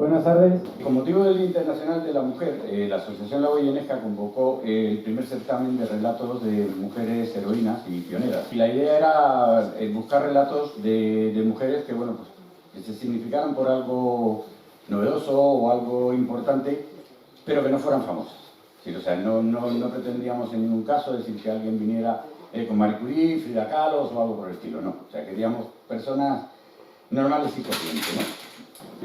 Buenas tardes. Con motivo del Día Internacional de la Mujer, la Asociación La Goyenesca convocó el primer certamen de relatos de mujeres heroínas y pioneras. Y la idea era buscar relatos de mujeres que, bueno, pues, que se significaran por algo novedoso o algo importante, pero que no fueran famosas. Sí, o sea, no pretendíamos en ningún caso decir que alguien viniera con Marie Curie, Frida Kahlo o algo por el estilo, no. O sea, queríamos personas normales y corrientes, ¿no?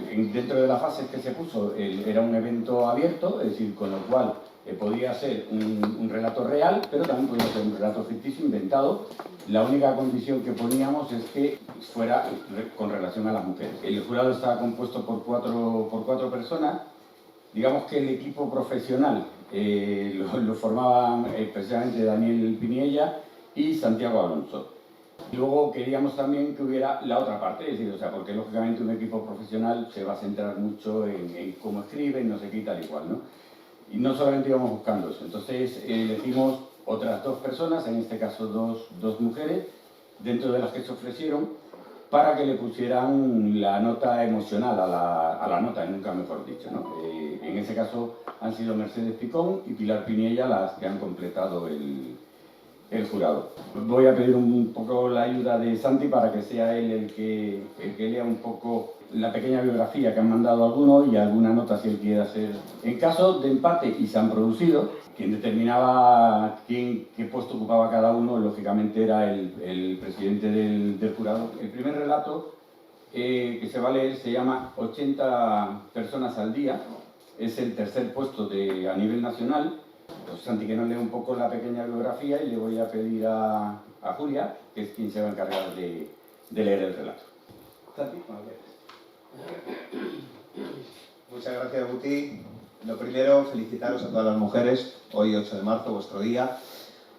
Dentro de las fases que se puso, era un evento abierto, es decir, con lo cual podía ser un relato real, pero también podía ser un relato ficticio, inventado. La única condición que poníamos es que fuera con relación a las mujeres. El jurado estaba compuesto por cuatro personas. Digamos que el equipo profesional lo formaban precisamente Daniel Piniella y Santiago Alonso. Y luego queríamos también que hubiera la otra parte, es decir, o sea, porque lógicamente un equipo profesional se va a centrar mucho en cómo escriben, no sé qué y tal y cual, ¿no? Y no solamente íbamos buscando eso, entonces elegimos otras dos personas, en este caso dos mujeres, dentro de las que se ofrecieron, para que le pusieran la nota emocional a la nota, nunca mejor dicho, ¿no? En ese caso han sido Mercedes Picón y Pilar Piniella las que han completado el jurado. Voy a pedir un poco la ayuda de Santi para que sea él el que lea un poco la pequeña biografía que han mandado algunos y alguna nota si él quiere hacer. En caso de empate y se han producido, quien determinaba qué puesto ocupaba cada uno, lógicamente era el presidente del jurado. El primer relato que se va a leer se llama 80 personas al día, es el tercer puesto a nivel nacional. Pues Santi, que nos lea un poco la pequeña biografía y le voy a pedir a Julia, que es quien se va a encargar de leer el relato. Santi, cuando quieras. Muchas gracias, Guti. Lo primero, felicitaros a todas las mujeres, hoy 8 de marzo, vuestro día,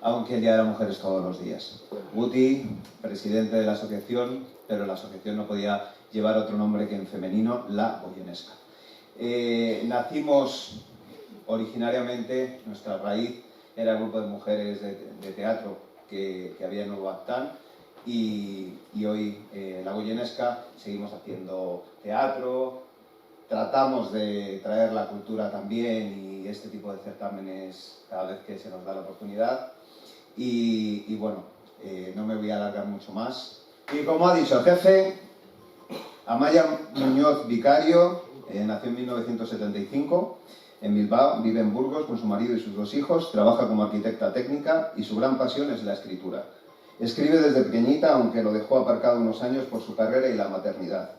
aunque el Día de la Mujer es todos los días. Guti, presidente de la asociación, pero la asociación no podía llevar otro nombre que en femenino, La Goyenesca. Nacimos originariamente, nuestra raíz era el grupo de mujeres de teatro que había en Nuevo Actán y hoy La Goyenesca seguimos haciendo teatro, tratamos de traer la cultura también y este tipo de certámenes cada vez que se nos da la oportunidad y bueno, no me voy a alargar mucho más. Y como ha dicho el jefe, Amaya Muñoz Vicario nació en 1975 en Bilbao, vive en Burgos con su marido y sus 2 hijos, trabaja como arquitecta técnica y su gran pasión es la escritura. Escribe desde pequeñita, aunque lo dejó aparcado unos años por su carrera y la maternidad.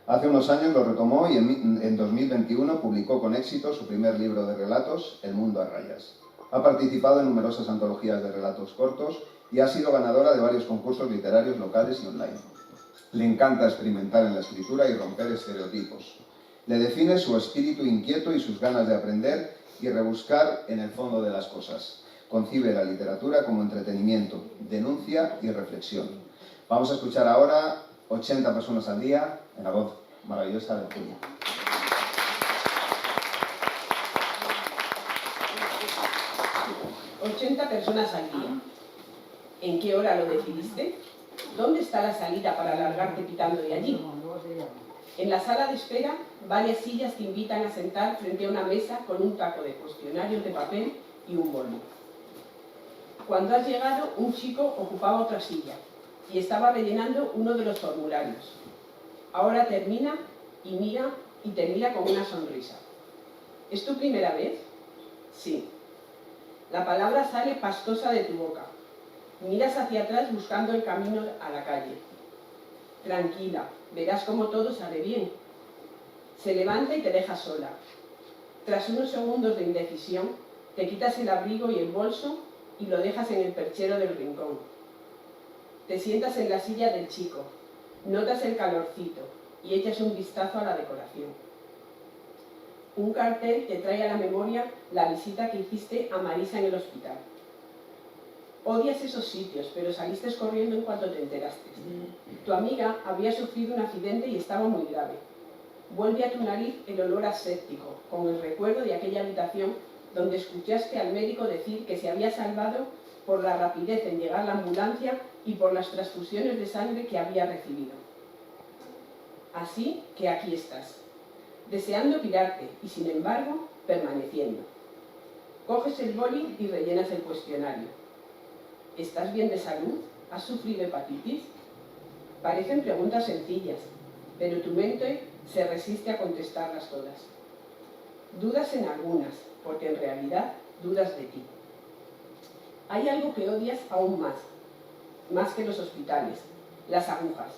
Hace unos años lo retomó y en 2021 publicó con éxito su primer libro de relatos, El mundo a rayas. Ha participado en numerosas antologías de relatos cortos y ha sido ganadora de varios concursos literarios locales y online. Le encanta experimentar en la escritura y romper estereotipos. Le define su espíritu inquieto y sus ganas de aprender y rebuscar en el fondo de las cosas. Concibe la literatura como entretenimiento, denuncia y reflexión. Vamos a escuchar ahora 80 personas al día en la voz maravillosa de Julia. «80 personas al día. ¿En qué hora lo decidiste? ¿Dónde está la salida para largarte pitando de allí? En la sala de espera, varias sillas te invitan a sentar frente a una mesa con un taco de cuestionarios de papel y un boli. Cuando has llegado, un chico ocupaba otra silla y estaba rellenando uno de los formularios. Ahora termina y mira y te mira con una sonrisa. ¿Es tu primera vez? Sí. La palabra sale pastosa de tu boca. Miras hacia atrás buscando el camino a la calle. Tranquila, verás cómo todo sale bien. Se levanta y te deja sola. Tras unos segundos de indecisión, te quitas el abrigo y el bolso y lo dejas en el perchero del rincón. Te sientas en la silla del chico, notas el calorcito y echas un vistazo a la decoración. Un cartel te trae a la memoria la visita que hiciste a Marisa en el hospital. Odias esos sitios, pero saliste corriendo en cuanto te enteraste. Tu amiga había sufrido un accidente y estaba muy grave. Vuelve a tu nariz el olor aséptico, con el recuerdo de aquella habitación donde escuchaste al médico decir que se había salvado por la rapidez en llegar la ambulancia y por las transfusiones de sangre que había recibido. Así que aquí estás. deseando pirarte y, sin embargo, permaneciendo. Coges el boli y rellenas el cuestionario. ¿Estás bien de salud? ¿Has sufrido hepatitis? Parecen preguntas sencillas, pero tu mente se resiste a contestarlas todas. Dudas en algunas, porque en realidad dudas de ti. Hay algo que odias aún más que los hospitales, las agujas.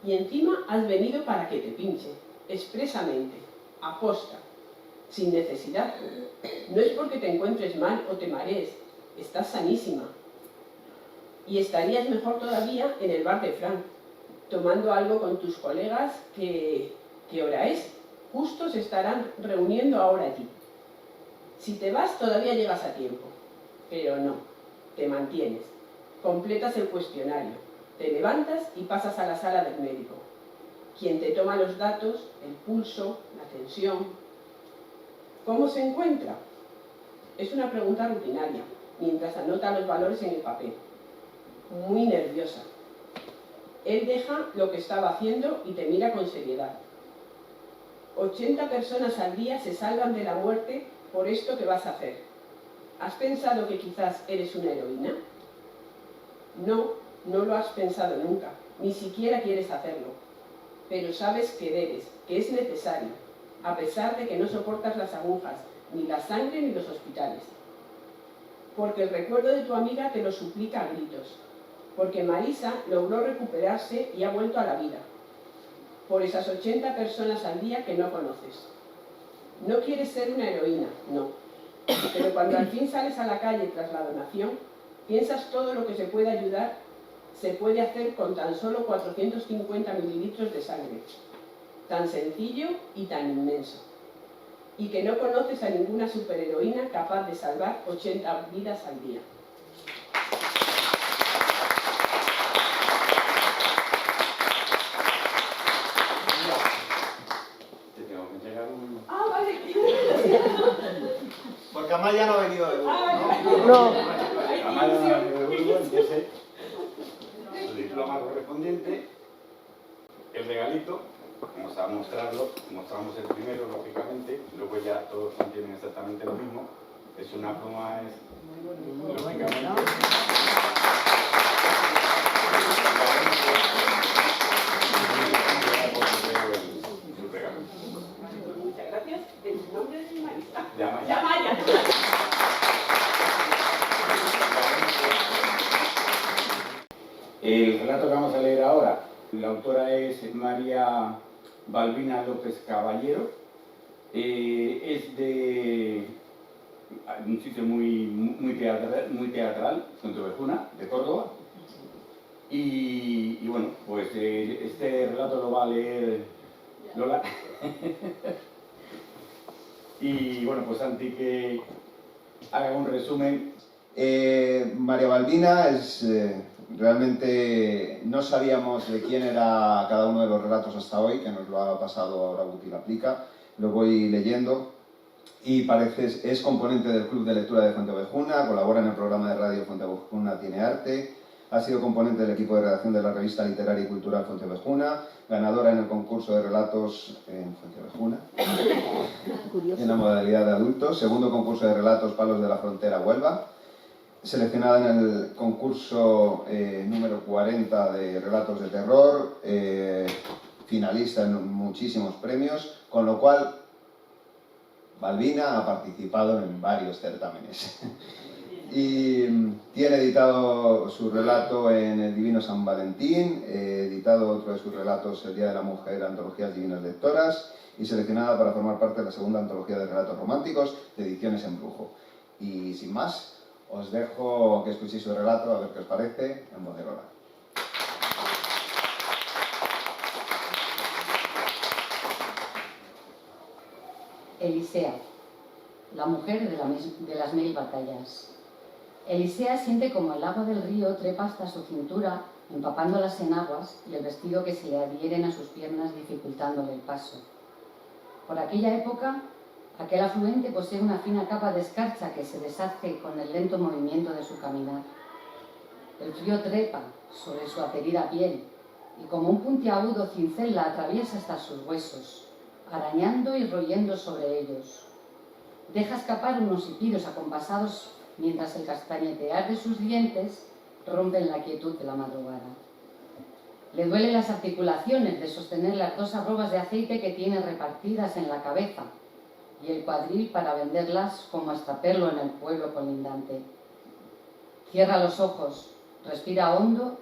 Y encima has venido para que te pinche, expresamente, aposta, sin necesidad. No es porque te encuentres mal o te marees, estás sanísima. Y estarías mejor todavía en el bar de Frank, tomando algo con tus colegas que... ¿Qué hora es? Justo se estarán reuniendo ahora allí. Si te vas todavía llegas a tiempo, pero no, te mantienes. Completas el cuestionario, te levantas y pasas a la sala del médico, quien te toma los datos, el pulso, la tensión. ¿Cómo se encuentra? Es una pregunta rutinaria, mientras anota los valores en el papel. Muy nerviosa. Él deja lo que estaba haciendo y te mira con seriedad. 80 personas al día se salvan de la muerte por esto que vas a hacer. ¿Has pensado que quizás eres una heroína? No, no lo has pensado nunca, ni siquiera quieres hacerlo. Pero sabes que debes, que es necesario, a pesar de que no soportas las agujas, ni la sangre ni los hospitales. Porque el recuerdo de tu amiga te lo suplica a gritos. Porque Marisa logró recuperarse y ha vuelto a la vida. Por esas 80 personas al día que no conoces. No quieres ser una heroína, no. Pero cuando al fin sales a la calle tras la donación, piensas todo lo que se puede ayudar, se puede hacer con tan solo 450 mililitros de sangre. Tan sencillo y tan inmenso. Y que no conoces a ninguna superheroína capaz de salvar 80 vidas al día. Porque Amaya no ha venido de Burgos, ¿no? No. Amaya no ha venido de Burgos, entonces su diploma correspondiente, el regalito, vamos a mostrarlo, mostramos el primero, lógicamente, luego ya todos contienen exactamente lo mismo. Es una pluma, lógicamente. Muchas gracias. En nombre de Marisa. De Amaya. El relato que vamos a leer ahora, la autora es María Balbina López Caballero, es de un sitio muy teatral, Fontevejuna, de Córdoba, y bueno, pues este relato lo va a leer Lola. Y bueno, pues Santi, que haga un resumen. María Balbina es... realmente no sabíamos de quién era cada uno de los relatos hasta hoy, que nos lo ha pasado ahora Guti Laplica. Lo voy leyendo y es componente del Club de Lectura de Fontevejuna, colabora en el programa de radio Fontevejuna Tiene Arte, ha sido componente del equipo de redacción de la revista literaria y cultural Fontevejuna, ganadora en el concurso de relatos en Fontevejuna, en la modalidad de adultos, segundo concurso de relatos Palos de la Frontera Huelva, seleccionada en el concurso número 40 de relatos de terror, finalista en muchísimos premios, con lo cual Balbina ha participado en varios certámenes. Y tiene editado su relato en El Divino San Valentín, editado otro de sus relatos El Día de la Mujer, Antologías Divinas Lectoras, y seleccionada para formar parte de la segunda antología de relatos románticos de Ediciones Embrujo. Y sin más, os dejo que escuchéis su relato, a ver qué os parece, en voz de Lola. Elisea, la mujer de las 1000 batallas. Elisea siente como el agua del río trepa hasta su cintura, empapándolas en aguas y el vestido que se le adhieren a sus piernas dificultándole el paso. Por aquella época, aquel afluente posee una fina capa de escarcha que se deshace con el lento movimiento de su caminar. El frío trepa sobre su aterida piel y como un puntiagudo cincel la atraviesa hasta sus huesos, arañando y royendo sobre ellos. Deja escapar unos hipidos acompasados mientras el castañetear de sus dientes rompen la quietud de la madrugada. Le duelen las articulaciones de sostener las 2 arrobas de aceite que tiene repartidas en la cabeza y el cuadril para venderlas como extraperlo en el pueblo colindante. Cierra los ojos, respira hondo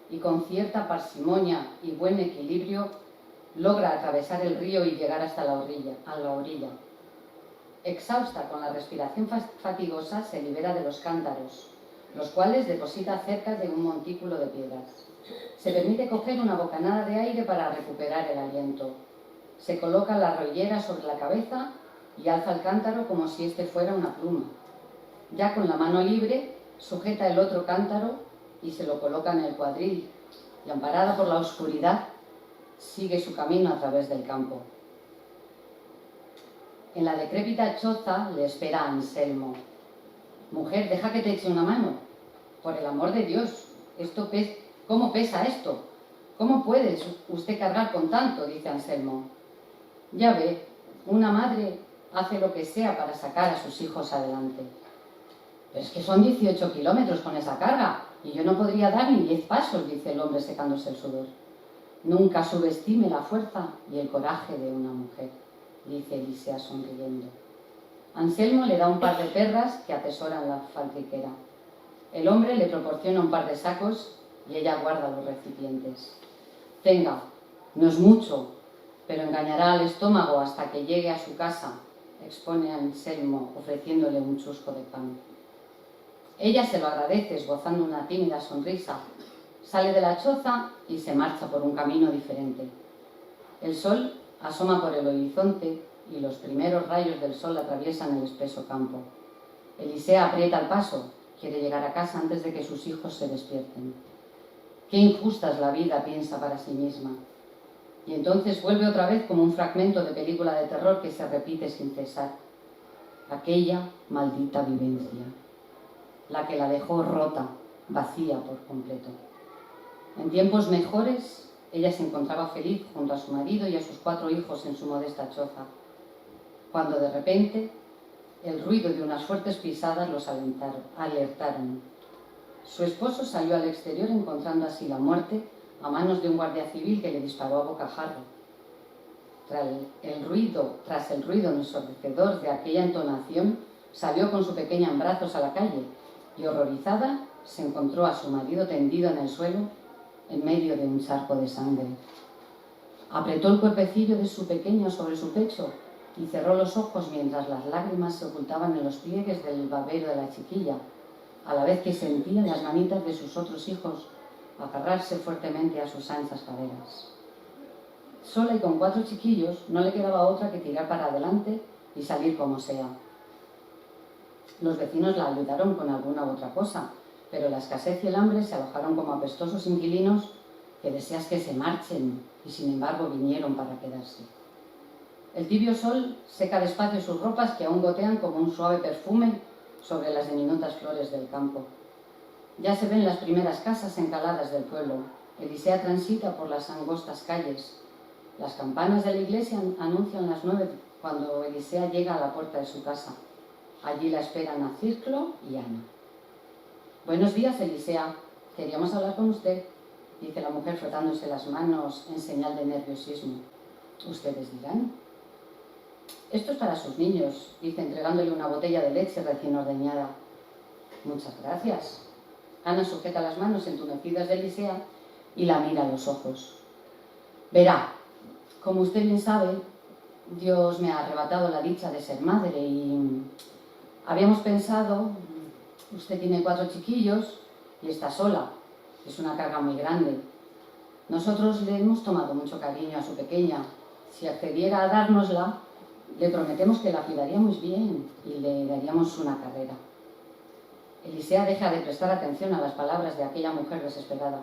y con cierta parsimonia y buen equilibrio logra atravesar el río y llegar hasta la orilla. Exhausta con la respiración fatigosa, se libera de los cántaros, los cuales deposita cerca de un montículo de piedras. Se permite coger una bocanada de aire para recuperar el aliento. Se coloca la rollera sobre la cabeza y alza el cántaro como si este fuera una pluma. Ya con la mano libre, sujeta el otro cántaro y se lo coloca en el cuadril, y amparada por la oscuridad, sigue su camino a través del campo. En la decrépita choza le espera Anselmo. «Mujer, deja que te eche una mano. Por el amor de Dios, ¿cómo pesa esto? ¿Cómo puede usted cargar con tanto?», dice Anselmo. «Ya ve, una madre hace lo que sea para sacar a sus hijos adelante». «Pero es que son 18 kilómetros con esa carga y yo no podría dar ni 10 pasos», dice el hombre secándose el sudor. «Nunca subestime la fuerza y el coraje de una mujer», dice Elisea sonriendo. Anselmo le da un par de perras que atesoran la faltriquera. El hombre le proporciona un par de sacos y ella guarda los recipientes. «Tenga, no es mucho, pero engañará al estómago hasta que llegue a su casa», expone Anselmo, ofreciéndole un chusco de pan. Ella se lo agradece, esbozando una tímida sonrisa. Sale de la choza y se marcha por un camino diferente. El sol asoma por el horizonte y los primeros rayos del sol atraviesan el espeso campo. Elisea aprieta el paso, quiere llegar a casa antes de que sus hijos se despierten. «Qué injusta es la vida», piensa para sí misma. Y entonces vuelve otra vez como un fragmento de película de terror que se repite sin cesar. Aquella maldita vivencia, la que la dejó rota, vacía por completo. En tiempos mejores, ella se encontraba feliz junto a su marido y a sus 4 hijos en su modesta choza, cuando de repente el ruido de unas fuertes pisadas los alertaron. Su esposo salió al exterior encontrando así la muerte a manos de un guardia civil que le disparó a bocajarro. Tras el ruido ensordecedor de aquella entonación, salió con su pequeña en brazos a la calle y, horrorizada, se encontró a su marido tendido en el suelo en medio de un charco de sangre. Apretó el cuerpecillo de su pequeña sobre su pecho y cerró los ojos mientras las lágrimas se ocultaban en los pliegues del babero de la chiquilla, a la vez que sentían las manitas de sus otros hijos agarrarse fuertemente a sus anchas caderas. Sola y con 4 chiquillos, no le quedaba otra que tirar para adelante y salir como sea. Los vecinos la ayudaron con alguna u otra cosa, pero la escasez y el hambre se alojaron como apestosos inquilinos que deseas que se marchen y sin embargo vinieron para quedarse. El tibio sol seca despacio sus ropas que aún gotean como un suave perfume sobre las diminutas flores del campo. Ya se ven las primeras casas encaladas del pueblo. Elisea transita por las angostas calles. Las campanas de la iglesia anuncian las 9 cuando Elisea llega a la puerta de su casa. Allí la esperan a Ciclo y Ana. «Buenos días, Elisea. Queríamos hablar con usted», dice la mujer frotándose las manos en señal de nerviosismo. «Ustedes dirán». «Esto es para sus niños», dice entregándole una botella de leche recién ordeñada. «Muchas gracias». Ana sujeta las manos entumecidas de Elisea y la mira a los ojos. «Verá, como usted bien sabe, Dios me ha arrebatado la dicha de ser madre y habíamos pensado, usted tiene 4 chiquillos y está sola, es una carga muy grande. Nosotros le hemos tomado mucho cariño a su pequeña. Si accediera a dárnosla, le prometemos que la cuidaríamos bien y le daríamos una carrera». Elisea deja de prestar atención a las palabras de aquella mujer desesperada.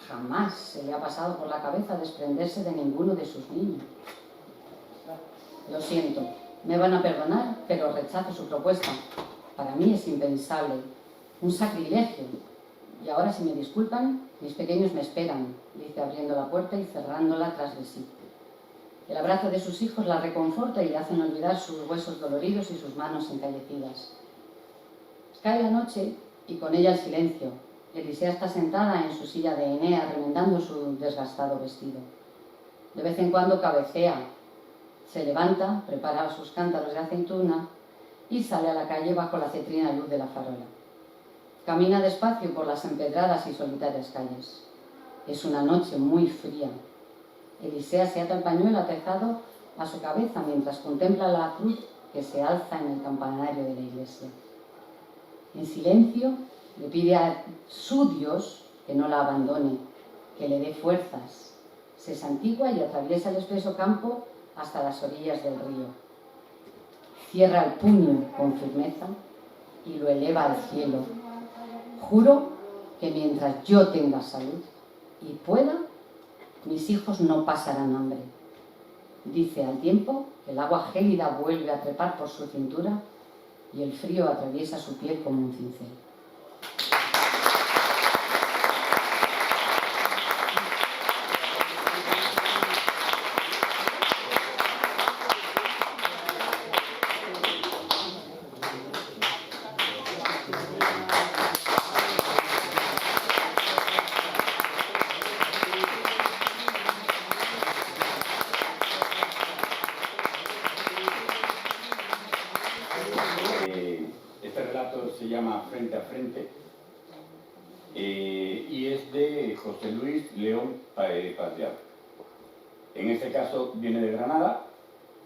Jamás se le ha pasado por la cabeza desprenderse de ninguno de sus niños. «Lo siento, me van a perdonar, pero rechazo su propuesta. Para mí es impensable, un sacrilegio. Y ahora, si me disculpan, mis pequeños me esperan», dice abriendo la puerta y cerrándola tras de sí. El abrazo de sus hijos la reconforta y le hacen olvidar sus huesos doloridos y sus manos encallecidas. Cae la noche y con ella el silencio. Elisea está sentada en su silla de Enea remendando su desgastado vestido. De vez en cuando cabecea, se levanta, prepara sus cántaros de aceituna y sale a la calle bajo la cetrina luz de la farola. Camina despacio por las empedradas y solitarias calles. Es una noche muy fría. Elisea se ata el pañuelo atezado a su cabeza mientras contempla la cruz que se alza en el campanario de la iglesia. En silencio le pide a su Dios que no la abandone, que le dé fuerzas. Se santigua y atraviesa el espeso campo hasta las orillas del río. Cierra el puño con firmeza y lo eleva al cielo. Juro que mientras yo tenga salud y pueda, mis hijos no pasarán hambre. Dice al tiempo que el agua gélida vuelve a trepar por su cintura y el frío atraviesa su piel como un cincel. Este relato se llama Frente a Frente y es de José Luis León Padial. En este caso viene de Granada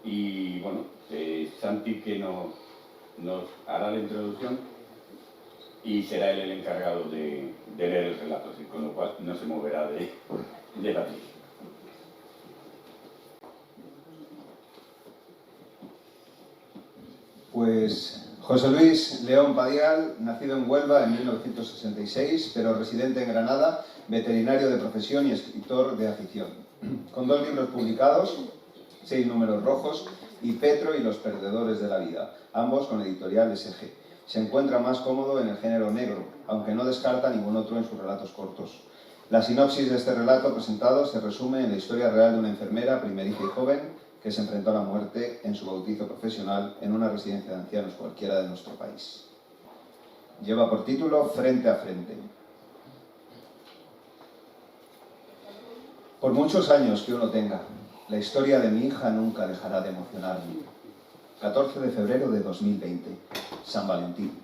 y bueno, Santi que nos hará la introducción y será él el encargado de leer el relato, así, con lo cual no se moverá de la trilla. Pues José Luis León Padial, nacido en Huelva en 1966, pero residente en Granada, veterinario de profesión y escritor de afición. Con 2 libros publicados, 6 números rojos y Petro y los perdedores de la vida, ambos con editorial SG. Se encuentra más cómodo en el género negro, aunque no descarta ningún otro en sus relatos cortos. La sinopsis de este relato presentado se resume en la historia real de una enfermera primeriza y joven que se enfrentó a la muerte en su bautizo profesional en una residencia de ancianos cualquiera de nuestro país. Lleva por título Frente a Frente. Por muchos años que uno tenga, la historia de mi hija nunca dejará de emocionarme. 14 de febrero de 2020, San Valentín.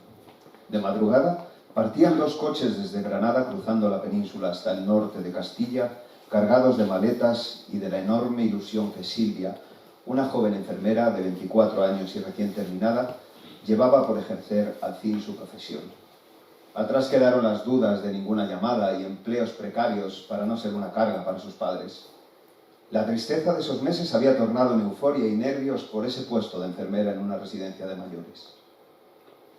De madrugada, partían 2 coches desde Granada cruzando la península hasta el norte de Castilla, cargados de maletas y de la enorme ilusión que Silvia, una joven enfermera de 24 años y recién terminada, llevaba por ejercer al fin su profesión. Atrás quedaron las dudas de ninguna llamada y empleos precarios para no ser una carga para sus padres. La tristeza de esos meses había tornado en euforia y nervios por ese puesto de enfermera en una residencia de mayores.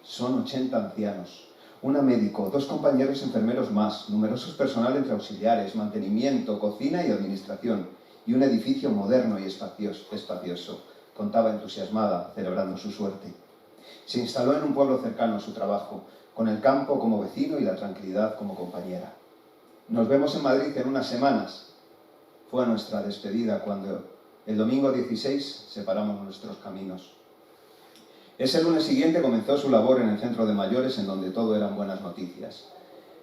Son 80 ancianos, una médico, 2 compañeros enfermeros más, numerosos personal entre auxiliares, mantenimiento, cocina y administración, y un edificio moderno y espacioso, contaba entusiasmada, celebrando su suerte. Se instaló en un pueblo cercano a su trabajo, con el campo como vecino y la tranquilidad como compañera. Nos vemos en Madrid en unas semanas. Fue nuestra despedida cuando el domingo 16 separamos nuestros caminos. Ese lunes siguiente comenzó su labor en el centro de mayores, en donde todo eran buenas noticias.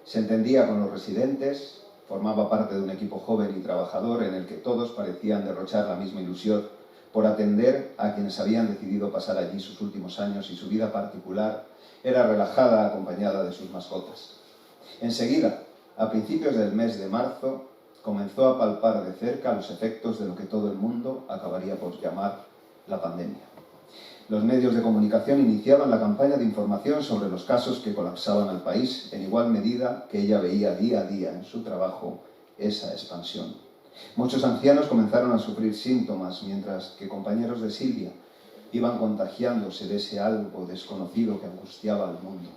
Se entendía con los residentes, formaba parte de un equipo joven y trabajador en el que todos parecían derrochar la misma ilusión por atender a quienes habían decidido pasar allí sus últimos años, y su vida particular era relajada acompañada de sus mascotas. Enseguida, a principios del mes de marzo, comenzó a palpar de cerca los efectos de lo que todo el mundo acabaría por llamar la pandemia. Los medios de comunicación iniciaban la campaña de información sobre los casos que colapsaban al país, en igual medida que ella veía día a día en su trabajo esa expansión. Muchos ancianos comenzaron a sufrir síntomas, mientras que compañeros de Silvia iban contagiándose de ese algo desconocido que angustiaba al mundo.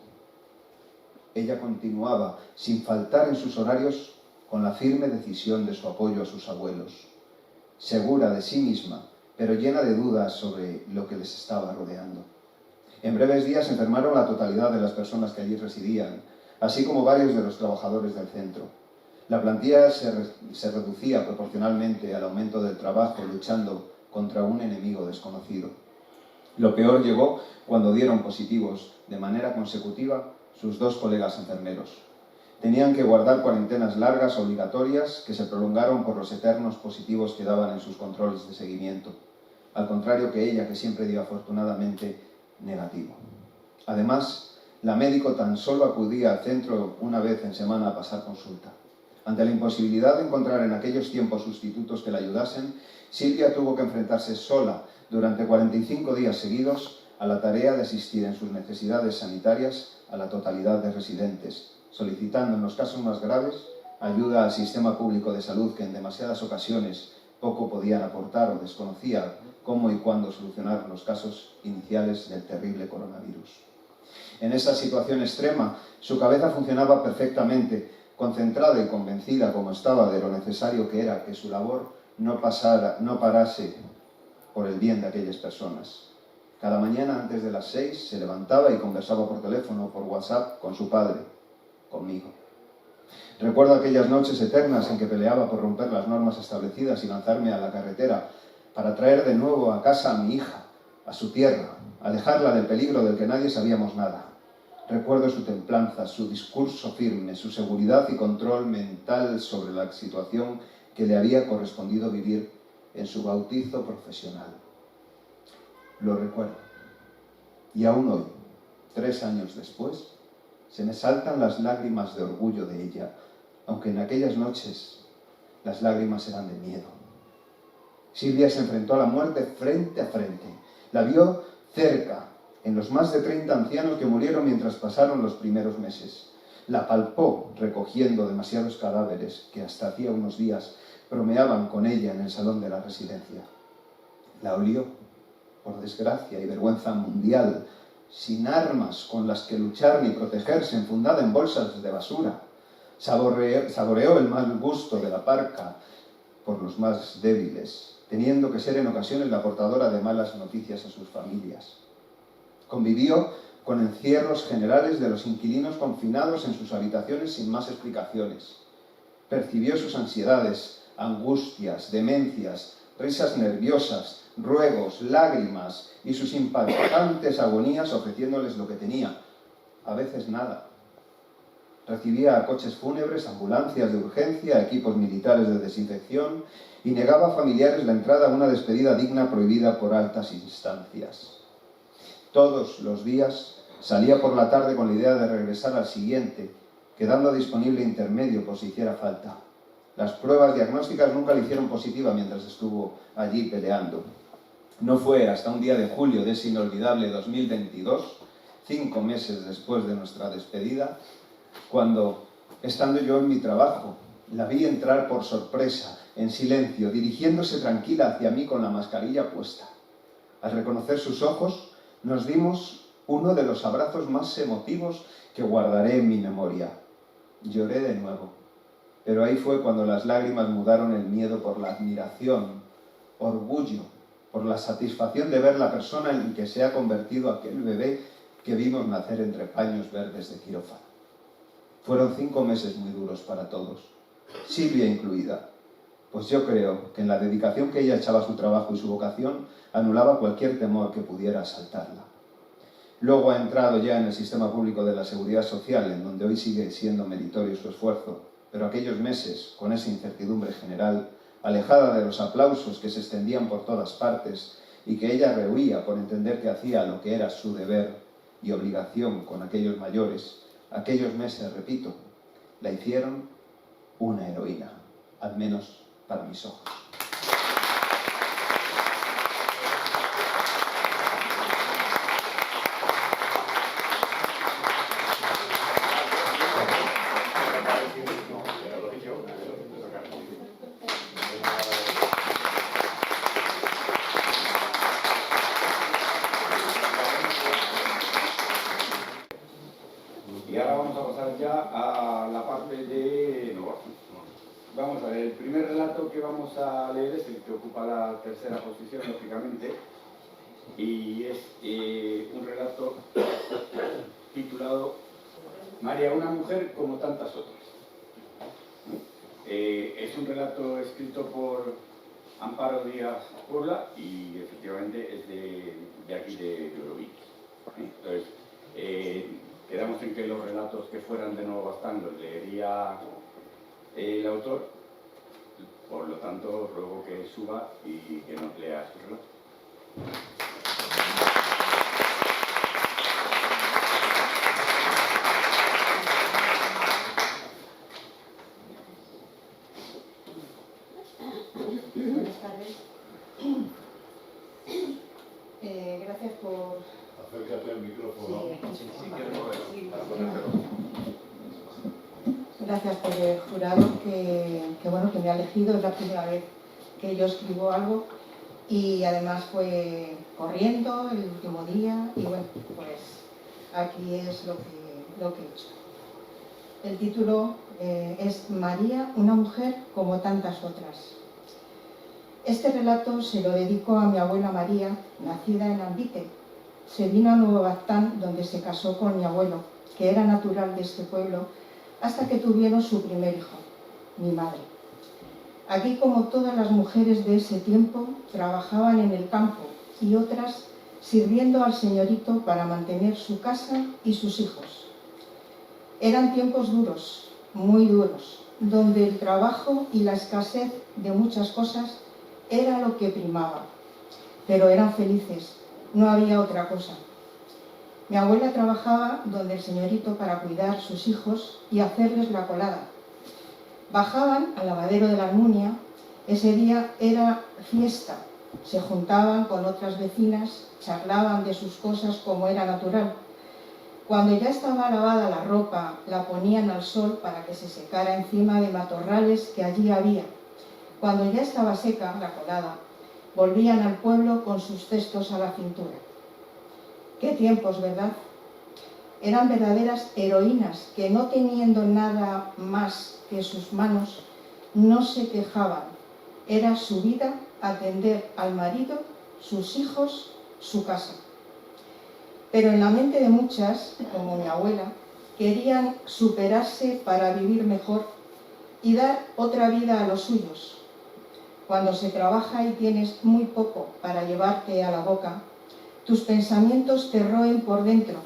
Ella continuaba, sin faltar en sus horarios, con la firme decisión de su apoyo a sus abuelos, segura de sí misma, pero llena de dudas sobre lo que les estaba rodeando. En breves días enfermaron la totalidad de las personas que allí residían, así como varios de los trabajadores del centro. La plantilla se reducía proporcionalmente al aumento del trabajo luchando contra un enemigo desconocido. Lo peor llegó cuando dieron positivos de manera consecutiva sus 2 colegas enfermeros. Tenían que guardar cuarentenas largas obligatorias que se prolongaron por los eternos positivos que daban en sus controles de seguimiento, al contrario que ella, que siempre dio afortunadamente negativo. Además, la médico tan solo acudía al centro una vez en semana a pasar consulta. Ante la imposibilidad de encontrar en aquellos tiempos sustitutos que la ayudasen, Silvia tuvo que enfrentarse sola durante 45 días seguidos a la tarea de asistir en sus necesidades sanitarias a la totalidad de residentes, solicitando en los casos más graves ayuda al sistema público de salud que en demasiadas ocasiones poco podían aportar o desconocía cómo y cuándo solucionar los casos iniciales del terrible coronavirus. En esa situación extrema, su cabeza funcionaba perfectamente, concentrada y convencida como estaba de lo necesario que era que su labor no parase por el bien de aquellas personas. Cada mañana antes de las 6 se levantaba y conversaba por teléfono o por WhatsApp con su padre, conmigo. Recuerdo aquellas noches eternas en que peleaba por romper las normas establecidas y lanzarme a la carretera para traer de nuevo a casa a mi hija, a su tierra, alejarla del peligro del que nadie sabíamos nada. Recuerdo su templanza, su discurso firme, su seguridad y control mental sobre la situación que le había correspondido vivir en su bautizo profesional. Lo recuerdo. Y aún hoy, 3 años después, se me saltan las lágrimas de orgullo de ella, aunque en aquellas noches las lágrimas eran de miedo. Silvia se enfrentó a la muerte frente a frente. La vio cerca, en los más de 30 ancianos que murieron mientras pasaron los primeros meses. La palpó recogiendo demasiados cadáveres que hasta hacía unos días bromeaban con ella en el salón de la residencia. La olió, por desgracia y vergüenza mundial, sin armas con las que luchar ni protegerse, enfundada en bolsas de basura. Saboreó el mal gusto de la parca por los más débiles, teniendo que ser en ocasiones la portadora de malas noticias a sus familias. Convivió con encierros generales de los inquilinos confinados en sus habitaciones sin más explicaciones. Percibió sus ansiedades, angustias, demencias, risas nerviosas, ruegos, lágrimas y sus impactantes agonías ofreciéndoles lo que tenía, a veces nada. Recibía a coches fúnebres, ambulancias de urgencia, equipos militares de desinfección y negaba a familiares la entrada a una despedida digna prohibida por altas instancias. Todos los días salía por la tarde con la idea de regresar al siguiente, quedando disponible intermedio por si hiciera falta. Las pruebas diagnósticas nunca le hicieron positiva mientras estuvo allí peleando. No fue hasta un día de julio de ese inolvidable 2022, 5 meses después de nuestra despedida, cuando, estando yo en mi trabajo, la vi entrar por sorpresa, en silencio, dirigiéndose tranquila hacia mí con la mascarilla puesta. Al reconocer sus ojos, nos dimos uno de los abrazos más emotivos que guardaré en mi memoria. Lloré de nuevo, pero ahí fue cuando las lágrimas mudaron el miedo por la admiración, orgullo, por la satisfacción de ver la persona en que se ha convertido aquel bebé que vimos nacer entre paños verdes de quirófano. Fueron 5 meses muy duros para todos, Silvia incluida, pues yo creo que en la dedicación que ella echaba a su trabajo y su vocación anulaba cualquier temor que pudiera asaltarla. Luego ha entrado ya en el sistema público de la Seguridad Social, en donde hoy sigue siendo meritorio su esfuerzo, pero aquellos meses, con esa incertidumbre general, alejada de los aplausos que se extendían por todas partes y que ella rehuía por entender que hacía lo que era su deber y obligación con aquellos mayores, aquellos meses, repito, la hicieron una heroína, al menos para mis ojos. Y ahora vamos a pasar ya a la parte de... Vamos a ver, el primer relato que vamos a leer es el que ocupa la tercera posición, lógicamente, y es un relato titulado María, una mujer como tantas otras. Es un relato escrito por Amparo Díaz Puebla y efectivamente es de aquí de Eurobeat. Entonces, quedamos en que los relatos que fueran de Nuevo Bastán los leería el autor, por lo tanto ruego que suba y que nos lea su relato. Buenas tardes. Gracias por... Acércate al micrófono. Gracias por el jurado que me ha elegido. Es la primera vez que yo escribo algo y además fue corriendo el último día y bueno, pues aquí es lo que he hecho. El título es María, una mujer como tantas otras. Este relato se lo dedico a mi abuela María, nacida en Ambite. Se vino a Nuevo Bastán, donde se casó con mi abuelo, que era natural de este pueblo, hasta que tuvieron su primer hijo, mi madre. Aquí, como todas las mujeres de ese tiempo, trabajaban en el campo y otras sirviendo al señorito para mantener su casa y sus hijos. Eran tiempos duros, muy duros, donde el trabajo y la escasez de muchas cosas era lo que primaba, pero eran felices, no había otra cosa. Mi abuela trabajaba donde el señorito para cuidar sus hijos y hacerles la colada. Bajaban al lavadero de la Almunia, ese día era fiesta, se juntaban con otras vecinas, charlaban de sus cosas como era natural. Cuando ya estaba lavada la ropa, la ponían al sol para que se secara encima de matorrales que allí había. Cuando ya estaba seca la colada, volvían al pueblo con sus cestos a la cintura. ¡Qué tiempos!, ¿verdad? Eran verdaderas heroínas que, no teniendo nada más que sus manos, no se quejaban. Era su vida atender al marido, sus hijos, su casa. Pero en la mente de muchas, como mi abuela, querían superarse para vivir mejor y dar otra vida a los suyos. Cuando se trabaja y tienes muy poco para llevarte a la boca, tus pensamientos te roen por dentro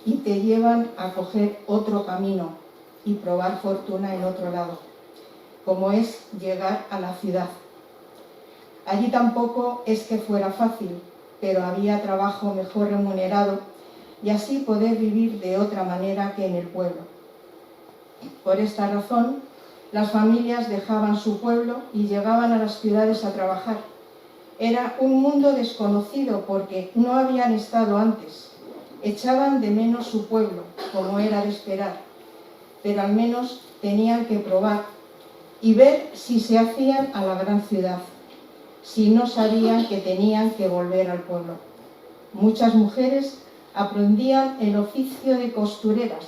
y te llevan a coger otro camino y probar fortuna en otro lado, como es llegar a la ciudad. Allí tampoco es que fuera fácil, pero había trabajo mejor remunerado y así poder vivir de otra manera que en el pueblo. Por esta razón, las familias dejaban su pueblo y llegaban a las ciudades a trabajar. Era un mundo desconocido porque no habían estado antes. Echaban de menos su pueblo, como era de esperar, pero al menos tenían que probar y ver si se hacían a la gran ciudad, si no sabían que tenían que volver al pueblo. Muchas mujeres aprendían el oficio de costureras,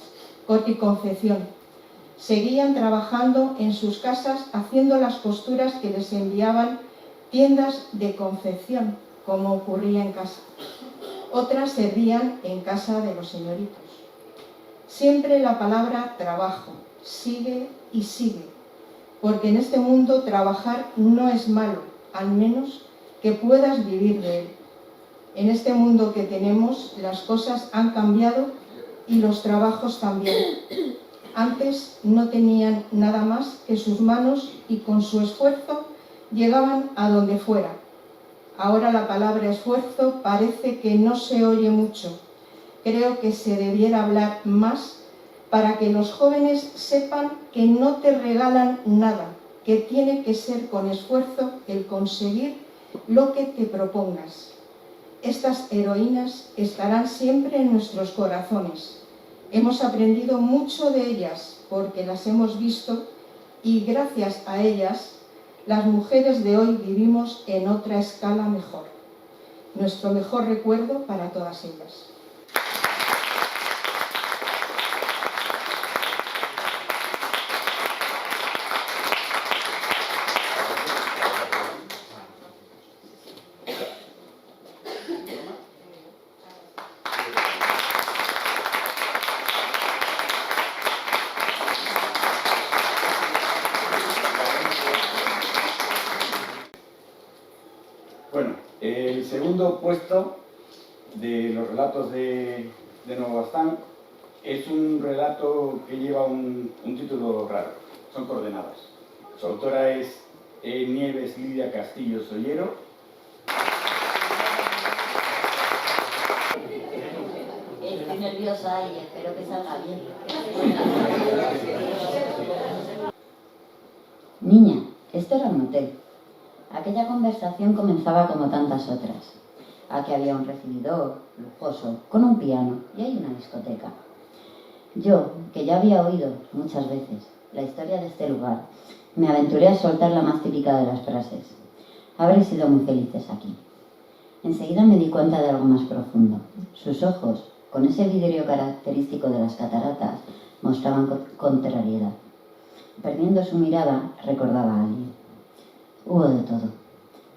corte y confección. Seguían trabajando en sus casas haciendo las costuras que les enviaban tiendas de confección, como ocurría en casa. Otras servían en casa de los señoritos. Siempre la palabra trabajo sigue y sigue, porque en este mundo trabajar no es malo, al menos que puedas vivir de él. En este mundo que tenemos, las cosas han cambiado y los trabajos también. Antes no tenían nada más que sus manos y con su esfuerzo llegaban a donde fuera. Ahora la palabra esfuerzo parece que no se oye mucho. Creo que se debiera hablar más para que los jóvenes sepan que no te regalan nada, que tiene que ser con esfuerzo el conseguir lo que te propongas. Estas heroínas estarán siempre en nuestros corazones. Hemos aprendido mucho de ellas porque las hemos visto y gracias a ellas las mujeres de hoy vivimos en otra escala mejor. Nuestro mejor recuerdo para todas ellas. El segundo puesto de los relatos de Nuevo Baztán es un relato que lleva un título raro, son coordenadas. Su autora es Nieves Lidia Castillo Sollero. Estoy nerviosa y espero que salga bien. Niña, esto era un hotel. Aquella conversación comenzaba como tantas otras. Aquí había un recibidor, lujoso, con un piano y hay una discoteca. Yo, que ya había oído muchas veces la historia de este lugar, me aventuré a soltar la más típica de las frases. Habréis sido muy felices aquí. Enseguida me di cuenta de algo más profundo. Sus ojos, con ese vidrio característico de las cataratas, mostraban contrariedad. Perdiendo su mirada, recordaba a alguien. Hubo de todo,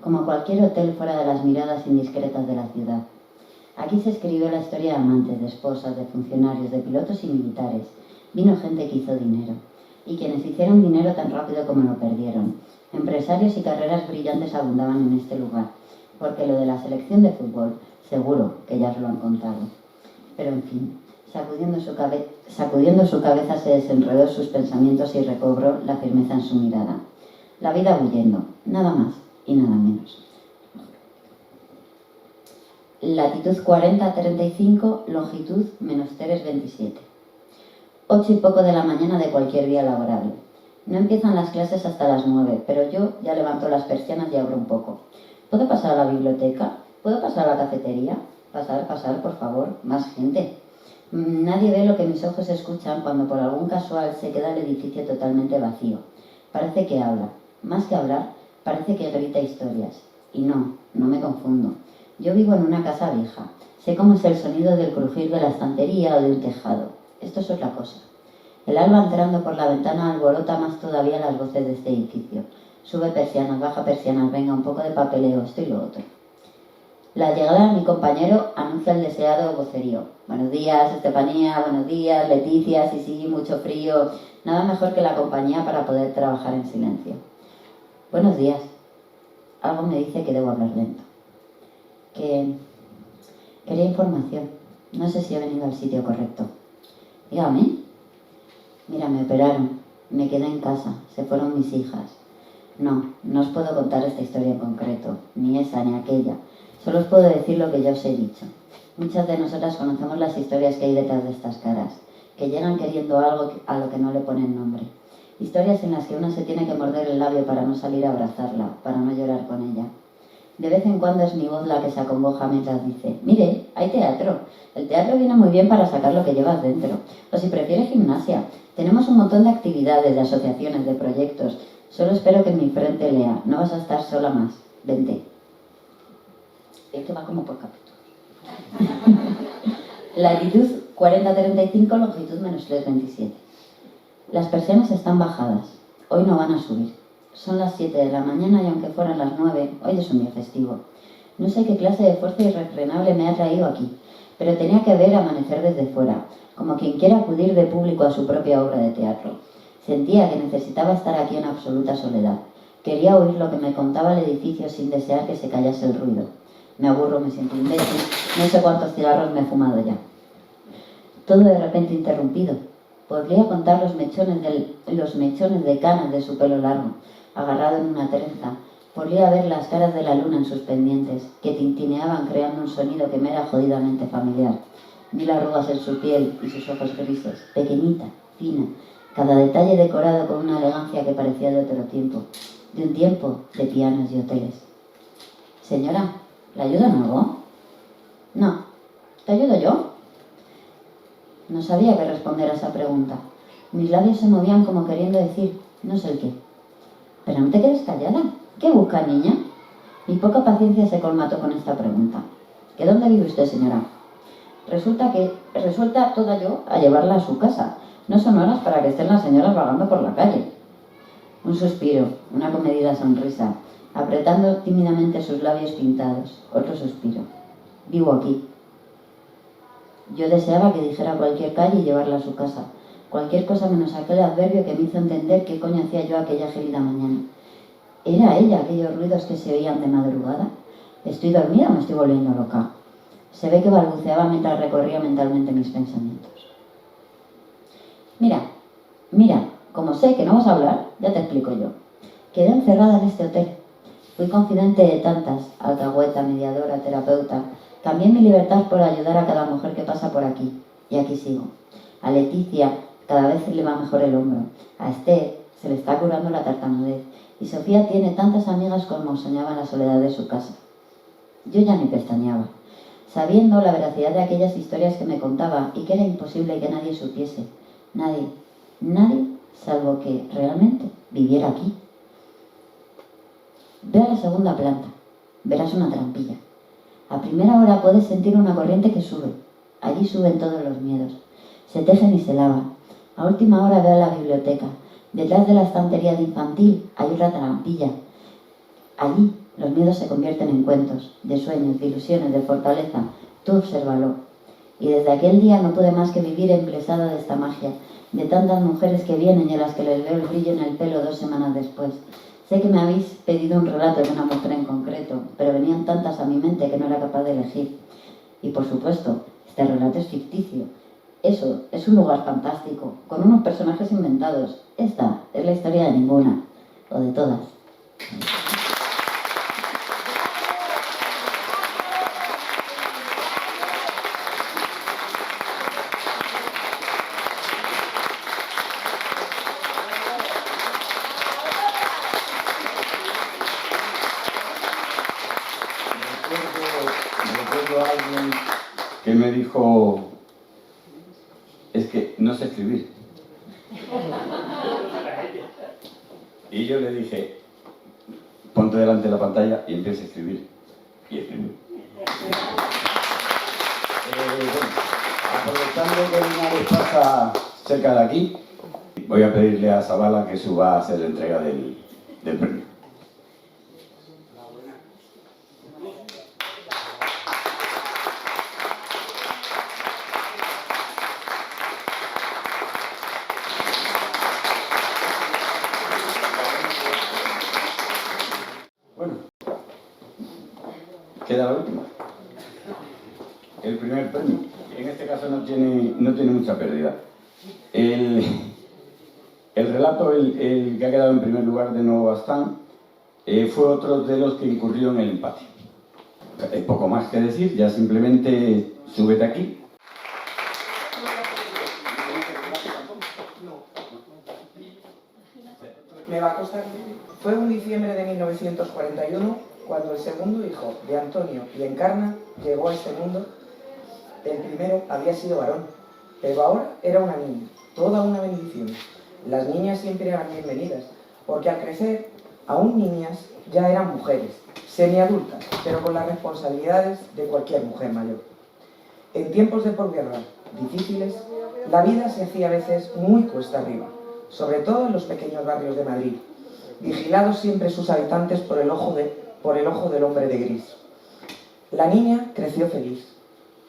como cualquier hotel fuera de las miradas indiscretas de la ciudad. Aquí se escribió la historia de amantes, de esposas, de funcionarios, de pilotos y militares. Vino gente que hizo dinero, y quienes hicieron dinero tan rápido como lo perdieron. Empresarios y carreras brillantes abundaban en este lugar, porque lo de la selección de fútbol, seguro que ya os lo han contado. Pero en fin, sacudiendo su cabeza se desenredó sus pensamientos y recobró la firmeza en su mirada. La vida huyendo, nada más y nada menos. Latitud 40-35, longitud -3,27. 8 y poco de la mañana de cualquier día laborable. No empiezan las clases hasta las 9, pero yo ya levanto las persianas y abro un poco. ¿Puedo pasar a la biblioteca? ¿Puedo pasar a la cafetería? Pasar, por favor, más gente. Nadie ve lo que mis ojos escuchan cuando por algún casual se queda el edificio totalmente vacío. Parece que habla. Más que hablar, parece que grita historias. Y no me confundo. Yo vivo en una casa vieja. Sé cómo es el sonido del crujir de la estantería o de un tejado. Esto es otra cosa. El alba entrando por la ventana alborota más todavía las voces de este edificio. Sube persianas, baja persianas, venga, un poco de papeleo, esto y lo otro. La llegada de mi compañero anuncia el deseado vocerío. Buenos días, Estefanía, buenos días, Leticia, sí, mucho frío. Nada mejor que la compañía para poder trabajar en silencio. Buenos días. Algo me dice que debo hablar lento. Quería información. No sé si he venido al sitio correcto. Dígame. Mira, me operaron. Me quedé en casa. Se fueron mis hijas. No os puedo contar esta historia en concreto. Ni esa ni aquella. Solo os puedo decir lo que ya os he dicho. Muchas de nosotras conocemos las historias que hay detrás de estas caras, que llegan queriendo algo a lo que no le ponen nombre. Historias en las que uno se tiene que morder el labio para no salir a abrazarla, para no llorar con ella. De vez en cuando es mi voz la que se acongoja mientras dice: mire, hay teatro. El teatro viene muy bien para sacar lo que llevas dentro. O si prefieres, gimnasia. Tenemos un montón de actividades, de asociaciones, de proyectos. Solo espero que en mi frente lea: no vas a estar sola más. Vente. Esto va como por capítulos. Latitud 40-35, longitud -3,27. Las persianas están bajadas. Hoy no van a subir. Son las 7 de la mañana y aunque fueran las 9, hoy es un día festivo. No sé qué clase de fuerza irrefrenable me ha traído aquí, pero tenía que ver amanecer desde fuera, como quien quiere acudir de público a su propia obra de teatro. Sentía que necesitaba estar aquí en absoluta soledad. Quería oír lo que me contaba el edificio sin desear que se callase el ruido. Me aburro, me siento imbécil, no sé cuántos cigarros me he fumado ya. Todo de repente interrumpido. Podría contar los mechones de canas de su pelo largo, agarrado en una trenza. Podría ver las caras de la luna en sus pendientes, que tintineaban creando un sonido que me era jodidamente familiar. Vi las arrugas en su piel y sus ojos grises, pequeñita, fina, cada detalle decorado con una elegancia que parecía de otro tiempo, de un tiempo de pianos y hoteles. Señora, ¿le ayuda en algo? No. ¿Te ayudo yo? No sabía qué responder a esa pregunta. Mis labios se movían como queriendo decir, no sé el qué. Pero no te quedes callada. ¿Qué busca, niña? Mi poca paciencia se colmató con esta pregunta. ¿Que dónde vive usted, señora? Resuelta toda yo a llevarla a su casa. No son horas para que estén las señoras vagando por la calle. Un suspiro, una comedida sonrisa, apretando tímidamente sus labios pintados. Otro suspiro. Vivo aquí. Yo deseaba que dijera cualquier calle y llevarla a su casa. Cualquier cosa menos aquel adverbio que me hizo entender qué coño hacía yo aquella gélida mañana. ¿Era ella aquellos ruidos que se oían de madrugada? ¿Estoy dormida o me estoy volviendo loca? Se ve que balbuceaba mientras recorría mentalmente mis pensamientos. Mira, como sé que no vas a hablar, ya te explico yo. Quedé encerrada en este hotel. Fui confidente de tantas, alcahueta, mediadora, terapeuta. Cambié mi libertad por ayudar a cada mujer que pasa por aquí. Y aquí sigo. A Leticia cada vez le va mejor el hombro. A Esther se le está curando la tartamudez. Y Sofía tiene tantas amigas como soñaba en la soledad de su casa. Yo ya ni pestañeaba, sabiendo la veracidad de aquellas historias que me contaba y que era imposible que nadie supiese. Nadie, salvo que realmente viviera aquí. Ve a la segunda planta, verás una trampilla. A primera hora puedes sentir una corriente que sube. Allí suben todos los miedos. Se tejen y se lavan. A última hora ve a la biblioteca. Detrás de la estantería de infantil hay otra trampilla. Allí los miedos se convierten en cuentos, de sueños, de ilusiones, de fortaleza. Tú obsérvalo. Y desde aquel día no pude más que vivir emplesada de esta magia, de tantas mujeres que vienen y a las que les veo el brillo en el pelo 2 semanas después. Sé que me habéis pedido un relato de una mujer en concreto, pero venían tantas a mi mente que no era capaz de elegir. Y por supuesto, este relato es ficticio. Eso es un lugar fantástico, con unos personajes inventados. Esta es la historia de ninguna, o de todas. Recuerdo a alguien que me dijo, es que no sé escribir. Y yo le dije, ponte delante de la pantalla y empieza a escribir. Y escribí. Aprovechando que Linares pasa cerca de aquí, voy a pedirle a Zabala que suba a hacer la entrega del premio. Bueno, queda la última. El primer premio. En este caso no tiene mucha pérdida. El relato, el que ha quedado en primer lugar de Nuevo Bastán, fue otro de los que incurrió en el empate. Hay poco más que decir, ya simplemente súbete aquí. Me va a costar. Fue un diciembre de 1941 cuando el segundo hijo de Antonio y Encarna llegó a este mundo. El primero había sido varón, pero ahora era una niña, toda una bendición. Las niñas siempre eran bienvenidas, porque al crecer, aún niñas, ya eran mujeres, semiadultas, pero con las responsabilidades de cualquier mujer mayor. En tiempos de posguerra difíciles, la vida se hacía a veces muy cuesta arriba, sobre todo en los pequeños barrios de Madrid, vigilados siempre sus habitantes por el ojo del hombre de gris. La niña creció feliz,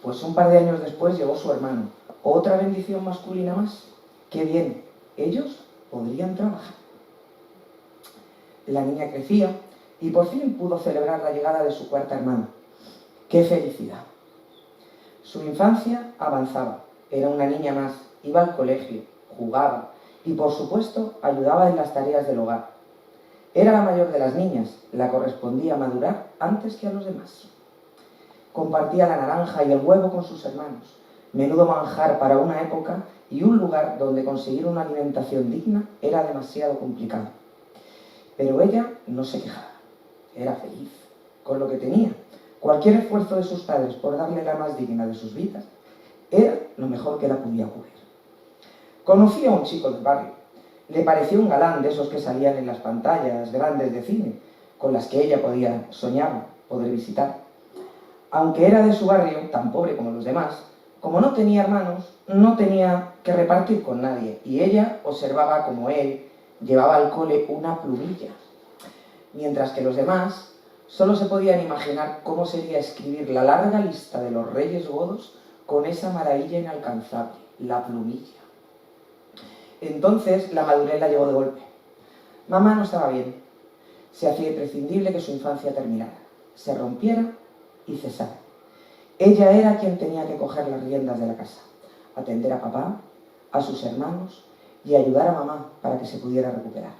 pues un par de años después llegó su hermano, otra bendición masculina más. ¡Qué bien! Ellos podrían trabajar. La niña crecía y por fin pudo celebrar la llegada de su cuarta hermana. ¡Qué felicidad! Su infancia avanzaba, era una niña más, iba al colegio, jugaba y por supuesto ayudaba en las tareas del hogar. Era la mayor de las niñas, la correspondía madurar antes que a los demás. Compartía la naranja y el huevo con sus hermanos, menudo manjar para una época y un lugar donde conseguir una alimentación digna era demasiado complicado. Pero ella no se quejaba, era feliz con lo que tenía. Cualquier esfuerzo de sus padres por darle la más digna de sus vidas era lo mejor que la podía ocurrir. Conocía a un chico del barrio. Le pareció un galán de esos que salían en las pantallas grandes de cine, con las que ella podía soñar poder visitar. Aunque era de su barrio, tan pobre como los demás, como no tenía hermanos, no tenía que repartir con nadie, y ella observaba como él llevaba al cole una plumilla, mientras que los demás solo se podían imaginar cómo sería escribir la larga lista de los reyes godos con esa maravilla inalcanzable, la plumilla. Entonces la madurez la llegó de golpe. Mamá no estaba bien. Se hacía imprescindible que su infancia terminara. se rompiera y cesara. Ella era quien tenía que coger las riendas de la casa, atender a papá, a sus hermanos y ayudar a mamá para que se pudiera recuperar.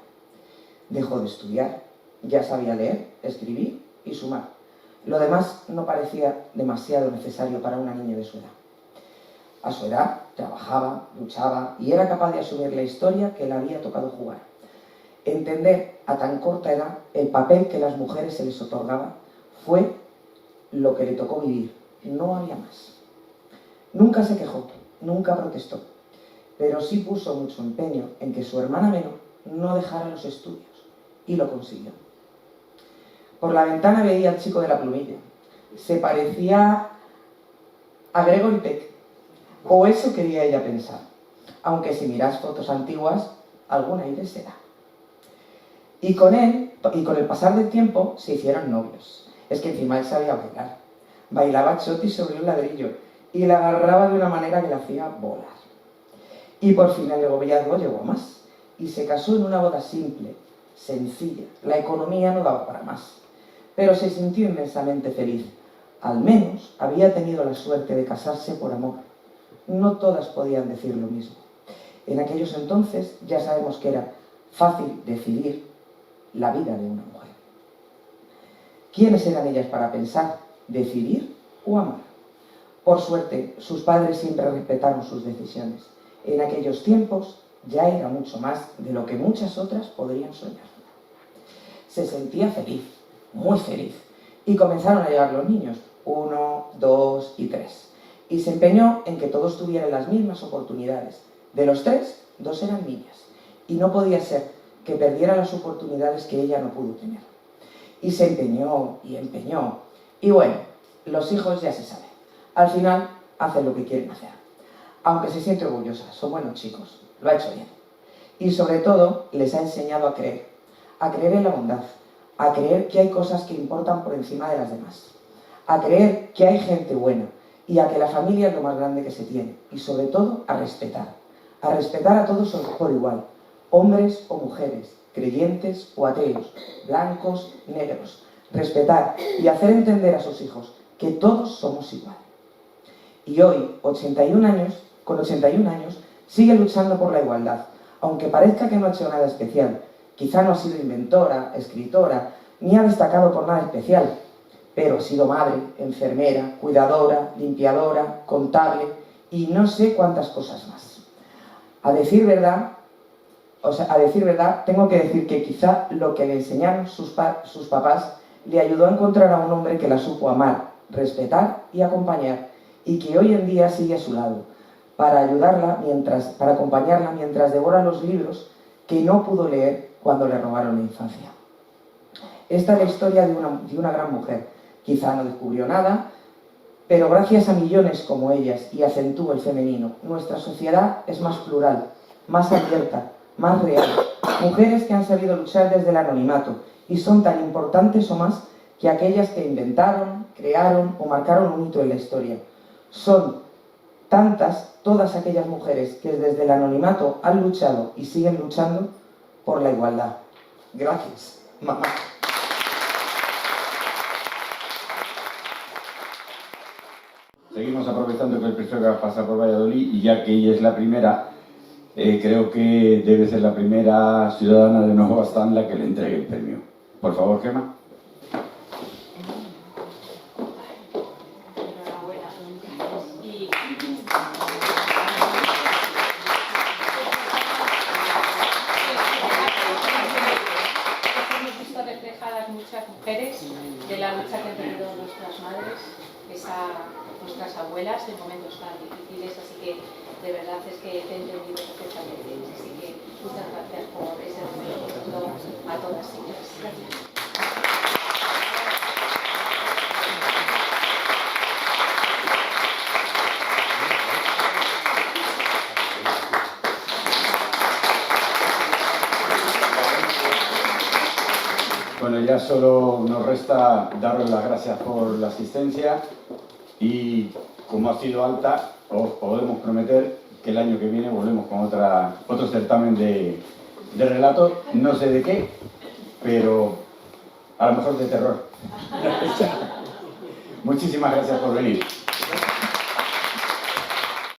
Dejó de estudiar, ya sabía leer, escribir y sumar. Lo demás no parecía demasiado necesario para una niña de su edad. A su edad trabajaba, luchaba y era capaz de asumir la historia que le había tocado jugar. Entender a tan corta edad el papel que a las mujeres se les otorgaba fue lo que le tocó vivir, no había más. Nunca se quejó, nunca protestó, pero sí puso mucho empeño en que su hermana menor no dejara los estudios, y lo consiguió. Por la ventana veía al chico de la plumilla. Se parecía a Gregory Peck, o eso quería ella pensar, aunque si miras fotos antiguas, algún aire será. Y con él, y con el pasar del tiempo, se hicieron novios. Es que encima él sabía bailar. Bailaba choti sobre un ladrillo y la agarraba de una manera que la hacía volar. Y por fin el noviazgo llegó a más y se casó en una boda simple, sencilla. La economía no daba para más, pero se sintió inmensamente feliz. Al menos había tenido la suerte de casarse por amor. No todas podían decir lo mismo. En aquellos entonces ya sabemos que era fácil decidir la vida de una mujer. ¿Quiénes eran ellas para pensar, decidir o amar? Por suerte, sus padres siempre respetaron sus decisiones. En aquellos tiempos ya era mucho más de lo que muchas otras podrían soñar. Se sentía feliz, muy feliz, y comenzaron a llegar los niños, 1, 2 y 3. Y se empeñó en que todos tuvieran las mismas oportunidades. De los 3, 2 eran niñas, y no podía ser que perdiera las oportunidades que ella no pudo tener. Y se empeñó, y bueno, los hijos ya se sabe. Al final, hacen lo que quieren hacer. Aunque se siente orgullosa, son buenos chicos, lo ha hecho bien. Y sobre todo, les ha enseñado a creer en la bondad, a creer que hay cosas que importan por encima de las demás, a creer que hay gente buena y a que la familia es lo más grande que se tiene, y sobre todo a respetar a todos por igual, hombres o mujeres, creyentes o ateos, blancos, negros, respetar y hacer entender a sus hijos que todos somos iguales. Y hoy, con 81 años, sigue luchando por la igualdad, aunque parezca que no ha hecho nada especial. Quizá no ha sido inventora, escritora, ni ha destacado por nada especial, pero ha sido madre, enfermera, cuidadora, limpiadora, contable y no sé cuántas cosas más. A decir verdad, tengo que decir que quizá lo que le enseñaron sus papás le ayudó a encontrar a un hombre que la supo amar, respetar y acompañar, y que hoy en día sigue a su lado, para acompañarla mientras devora los libros que no pudo leer cuando le robaron la infancia. Esta es la historia de una gran mujer. Quizá no descubrió nada, pero gracias a millones como ellas y acentúa el femenino, nuestra sociedad es más plural, más abierta, más real. Mujeres que han sabido luchar desde el anonimato y son tan importantes o más que aquellas que inventaron, crearon o marcaron un hito en la historia. Son tantas todas aquellas mujeres que desde el anonimato han luchado y siguen luchando por la igualdad. Gracias, mamá. Seguimos aprovechando que el profesor pasa por Valladolid y ya que ella es la primera, creo que debe ser la primera ciudadana de Nuevo Bastán la que le entregue el premio. Por favor, Gemma. De la lucha que han tenido nuestras madres, nuestras abuelas en momentos tan difíciles, así que de verdad es que te he entendido perfectamente, así que muchas gracias por ese reconocimiento a todas ellas. Gracias. Bueno, ya solo nos resta daros las gracias por la asistencia y como ha sido alta, os podemos prometer que el año que viene volvemos con otro certamen de relatos, no sé de qué, pero A lo mejor de terror. Muchísimas gracias por venir.